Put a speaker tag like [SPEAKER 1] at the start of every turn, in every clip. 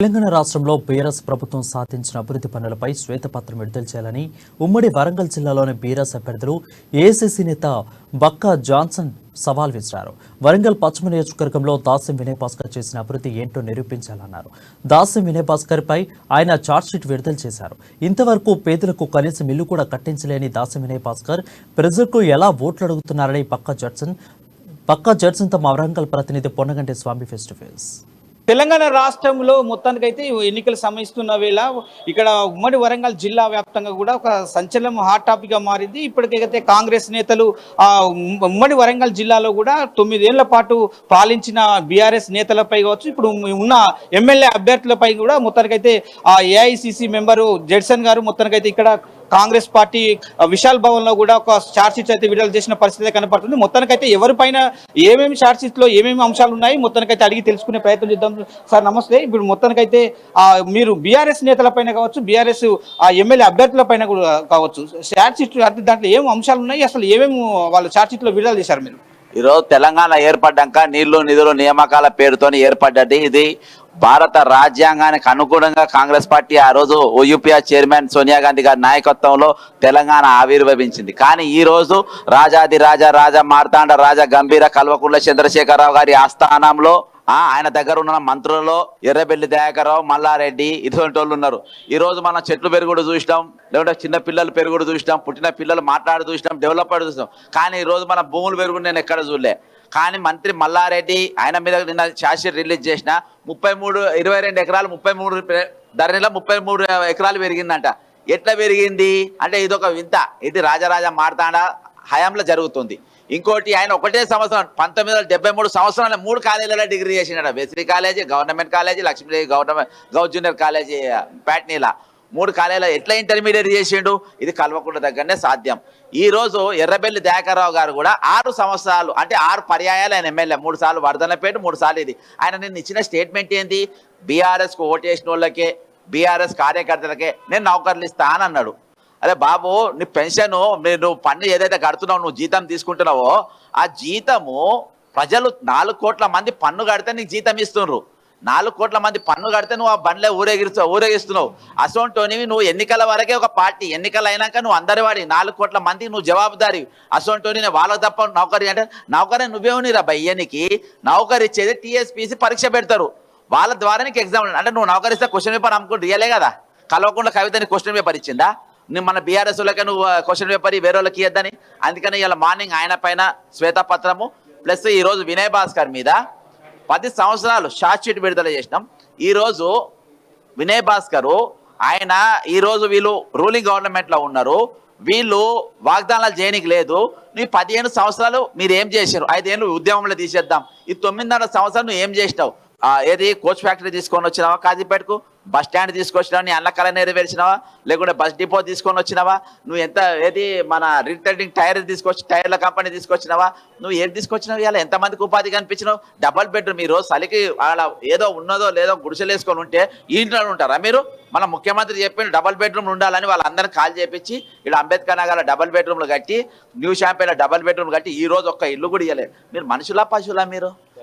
[SPEAKER 1] తెలంగాణ రాష్ట్రంలో బీఆర్ఎస్ ప్రభుత్వం సాధించిన అభివృద్ధి పనులపై శ్వేతపత్రం విడుదల చేయాలని ఉమ్మడి వరంగల్ జిల్లాలోని బీఆర్ఎస్ అభ్యర్థులు ఏఐసీసీ నేత బక్కా జాన్సన్ సవాల్ విసిరారు. వరంగల్ పశ్చిమ నియోజకవర్గంలో దాస్యం వినయ్ భాస్కర్ చేసిన అభివృద్ధి ఏంటో నిరూపించాలన్నారు. దాస్యం వినయ్ భాస్కర్ పై ఆయన ఛార్జ్షీట్ విడుదల చేశారు. ఇంతవరకు పేదలకు కనీసం ఇల్లు కూడా కట్టించలేని దాస్యం వినయ్ భాస్కర్ ప్రజలకు ఎలా ఓట్లు అడుగుతున్నారని పక్కా జడ్సన్ తమ వరంగల్ ప్రతినిధి పొన్నగంటి స్వామి ఫేస్ టు ఫేస్.
[SPEAKER 2] తెలంగాణ రాష్ట్రంలో మొత్తానికైతే ఎన్నికలు సమయిస్తున్న వేళ ఇక్కడ ఉమ్మడి వరంగల్ జిల్లా వ్యాప్తంగా కూడా ఒక సంచలనం హాట్ టాపిక్ గా మారింది. ఇప్పటికైతే కాంగ్రెస్ నేతలు ఉమ్మడి వరంగల్ జిల్లాలో కూడా 9 ఏళ్ల పాటు పాలించిన బీఆర్ఎస్ నేతలపై కావచ్చు, ఇప్పుడు ఉన్న ఎమ్మెల్యే అభ్యర్థులపై కూడా మొత్తానికైతే ఏఐసిసి మెంబరు జడ్సన్ గారు మొత్తానికైతే ఇక్కడ కాంగ్రెస్ పార్టీ విశాల్ భవన్ లో కూడా ఒక చార్జ్ షీట్ అయితే విడుదల చేసిన పరిస్థితి కనపడుతుంది. మొత్తానికైతే ఎవరిపైన ఏమేమి చార్జ్ షీట్ లో ఏమేమి అంశాలు ఉన్నాయి మొత్తానికైతే అడిగి తెలుసుకునే ప్రయత్నం చేద్దాం. సార్ నమస్తే. ఇప్పుడు మొత్తానికైతే మీరు బీఆర్ఎస్ నేతలపైన కావచ్చు, బీఆర్ఎస్ ఎమ్మెల్యే అభ్యర్థులపైన కూడా కావచ్చు, చార్జ్ షీట్ దాంట్లో ఏం అంశాలు ఉన్నాయి, అసలు ఏమేమి వాళ్ళు చార్జ్ షీట్ లో విడుదల చేశారు? మీరు
[SPEAKER 3] ఈరోజు తెలంగాణ ఏర్పడ్డాక నీళ్లు నిధులు నియామకాల పేరుతో ఏర్పడ్డది. ఇది భారత రాజ్యాంగానికి అనుగుణంగా కాంగ్రెస్ పార్టీ ఆ రోజు యూపీఆర్ చైర్మన్ సోనియా గాంధీ గారి నాయకత్వంలో తెలంగాణ ఆవిర్భవించింది. కానీ ఈ రోజు రాజాది రాజా మార్తాండ రాజా గంభీర కల్వకుంట్ల చంద్రశేఖరరావు గారి ఆస్థానంలో ఆయన దగ్గర ఉన్న మంత్రులలో ఎర్రబెల్లి దయాకర్రావు, మల్లారెడ్డి ఇటువంటి వాళ్ళు ఉన్నారు. ఈ రోజు మనం చెట్లు పెరుగుడు చూసినాం, లేకుంటే చిన్న పిల్లలు పెరుగుడు చూసినాం, పుట్టిన పిల్లలు మాట్లాడి చూసినాం, డెవలప్డ్ చూసినాం. కానీ ఈ రోజు మన భూములు పెరుగుడు నేను ఎక్కడ చూడలే. కానీ మంత్రి మల్లారెడ్డి ఆయన మీద నిన్న ఛార్జ్షీట్ రిలీజ్ చేసిన 22 ఎకరాలు 33 ధరణిలో 33 ఎకరాలు పెరిగిందంట. ఎట్లా పెరిగింది అంటే ఇదొక వింత. ఇది రాజరాజ మార్తాండ హయాంలో జరుగుతుంది. ఇంకోటి ఆయన ఒకటే సంవత్సరం 1973 సంవత్సరాల 3 కాలేజీలలో డిగ్రీ చేసినాడు. బెసిరీ కాలేజీ, గవర్నమెంట్ కాలేజీ, లక్ష్మీదేవి గౌట్ జూనియర్ కాలేజీ ప్యాట్నీలా 3 కాలేజీలో ఎట్లా ఇంటర్మీడియట్ చేసిండు? ఇది కల్వకుంట్ల దగ్గరనే సాధ్యం. ఈ రోజు ఎర్రబెల్లి దయాకర్రావు గారు కూడా 6 సంవత్సరాలు అంటే 6 పర్యాయాలు ఆయన ఎమ్మెల్యే, 3 సార్లు వర్ధనపేట, 3 సార్లు ఇది. ఆయన నిన్న ఇచ్చిన స్టేట్మెంట్ ఏంది? బీఆర్ఎస్కు ఓటేసిన వాళ్ళకే, బీఆర్ఎస్ కార్యకర్తలకే నేను నౌకర్లు ఇస్తా అని అన్నాడు. అరే బాబు, నీ పెన్షన్ నువ్వు పన్ను ఏదైతే కడుతున్నావు, నువ్వు జీతం తీసుకుంటున్నావో ఆ జీతము ప్రజలు 4 కోట్ల మంది పన్ను కడితే నీకు జీతం ఇస్తున్నారు. 4 కోట్ల మంది పన్ను కడితే నువ్వు ఆ బండ్లే ఊరేగిస్తున్నావు. అసోంటోనివి నువ్వు ఎన్నికల వరకే ఒక పార్టీ, ఎన్నికలు అయినాక నువ్వు అందరి వాడి 4 కోట్ల మంది నువ్వు జవాబుదారి. అసోంటోని వాళ్ళకి తప్ప నౌకరీ అంటే నౌకరీ నువ్వేమునిరా బయ్యనికి? నౌకరీ ఇచ్చేది టీఎస్పీసీ పరీక్ష పెడతారు, వాళ్ళ ద్వారా నీకు ఎగ్జామ్. అంటే నువ్వు నౌకరిస్తే క్వశ్చన్ పేపర్ అమ్ముకుంటూ రియలే కదా. కలవకుండా కవితని క్వశ్చన్ పేపర్ ఇచ్చిందా? మన బీఆర్ఎస్ వాళ్ళకే నువ్వు క్వశ్చన్ పేపర్ వేరే వాళ్ళకి ఇద్దని. అందుకని ఇలా మార్నింగ్ ఆయన పైన శ్వేతపత్రము ప్లస్ ఈరోజు వినయ్ భాస్కర్ మీద 10 సంవత్సరాలు ఛార్జ్ షీట్ విడుదల చేసినాం. ఈరోజు వినయ్ భాస్కర్ ఆయన ఈరోజు వీళ్ళు రూలింగ్ గవర్నమెంట్లో ఉన్నారు, వీళ్ళు వాగ్దానాలు చేయనికి లేదు. నువ్వు 15 సంవత్సరాలు మీరు ఏం చేశారు? 5 ఏళ్ళు ఉద్యమంలో తీసేద్దాం. ఈ 9.5 సంవత్సరాలు నువ్వు ఏం చేసినావు? ఏది కోచ్ ఫ్యాక్టరీ తీసుకొని వచ్చినావా? కాజీపేటకు బస్ స్టాండ్ తీసుకొచ్చినావా? నీ అన్న కళ నెరవేర్చినావా? లేకుంటే బస్ డిపో తీసుకొని వచ్చినావా? నువ్వు ఎంత ఏది మన రీటైలింగ్ టైర్ టైర్ల కంపెనీ తీసుకొచ్చినావా? నువ్వు ఏది తీసుకొచ్చినావు? ఇలా ఎంతమందికి ఉపాధి కనిపించినావు? డబల్ బెడ్రూమ్ మీరు చలికి అలా ఏదో ఉన్నదో లేదో గుడిసెలు వేసుకొని ఉంటే ఈ ఇంట్లో ఉంటారా మీరు? మన ముఖ్యమంత్రి చెప్పిండు డబల్ బెడ్రూమ్లు ఉండాలని వాళ్ళందరినీ కాల్ చేపించి ఇక్కడ అంబేద్కర్ నగర్లో డబల్ బెడ్రూమ్లు కట్టి, న్యూ షాంపేలో డబల్ బెడ్రూమ్లు కట్టి ఈ రోజు ఒక్క ఇల్లు కూడా ఇవ్వలేదు. మీరు మనుషులా పశువులా?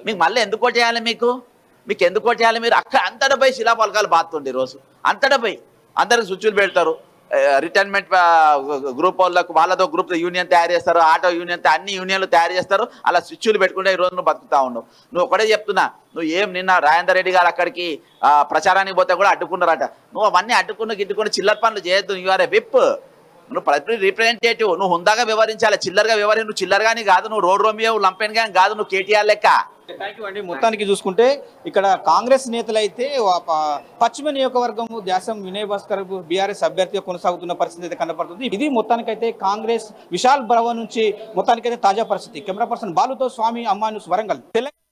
[SPEAKER 3] మీకు మళ్ళీ ఎందుకు చేయాలి? మీకు ఎందుకు చేయాలి? మీరు అక్కడ అంతటా పోయి శిలా పలకాలు బాతుండే రోజు అంతటా పోయి అందరికి స్విచ్లు పెడతారు. రిటైర్మెంట్ గ్రూప్ వాళ్ళతో గ్రూప్ యూనియన్ తయారు చేస్తారు, ఆటో యూనియన్, అన్ని యూనియన్లు తయారు చేస్తారు. అలా స్విచ్లు పెట్టుకుంటే ఈ రోజు నువ్వు బతుకుతా ఉండవు. నువ్వు ఒకటే చెప్తున్నా, నువ్వు ఏం నిన్న రాజేందర్ రెడ్డి గారు అక్కడికి ప్రచారానికి పోతే కూడా అడ్డుకున్నారట. నువ్వు అవన్నీ గిట్టుకుని చిల్లర పనులు చేయొద్దు. యు ఆర్ ఏ విప్, నువ్వు ప్రతి రిప్రజెంటేటివ్. నువ్వు హుందాగా వ్యవహరించాలి, చిల్లరగా నువ్వు చిల్లరగాని కాదు, నువ్వు రోడ్ రోమియో లంపెన్ గాని కాదు, నువ్వు కేటీఆర్ లెక్క.
[SPEAKER 2] థ్యాంక్ యూ అండి. మొత్తానికి చూసుకుంటే ఇక్కడ కాంగ్రెస్ నేతలు అయితే పశ్చిమ నియోజకవర్గం దాస్యం వినయ్ భాస్కర్ బీఆర్ఎస్ అభ్యర్థిగా కొనసాగుతున్న పరిస్థితి అయితే కనపడుతుంది. ఇది మొత్తానికైతే కాంగ్రెస్ విశాల్ భవన్ నుంచి మొత్తానికైతే తాజా పరిస్థితి. కెమెరా పర్సన్ బాలుతో స్వామి, అమ్మా న్యూస్, వరంగల్, తెలంగాణ.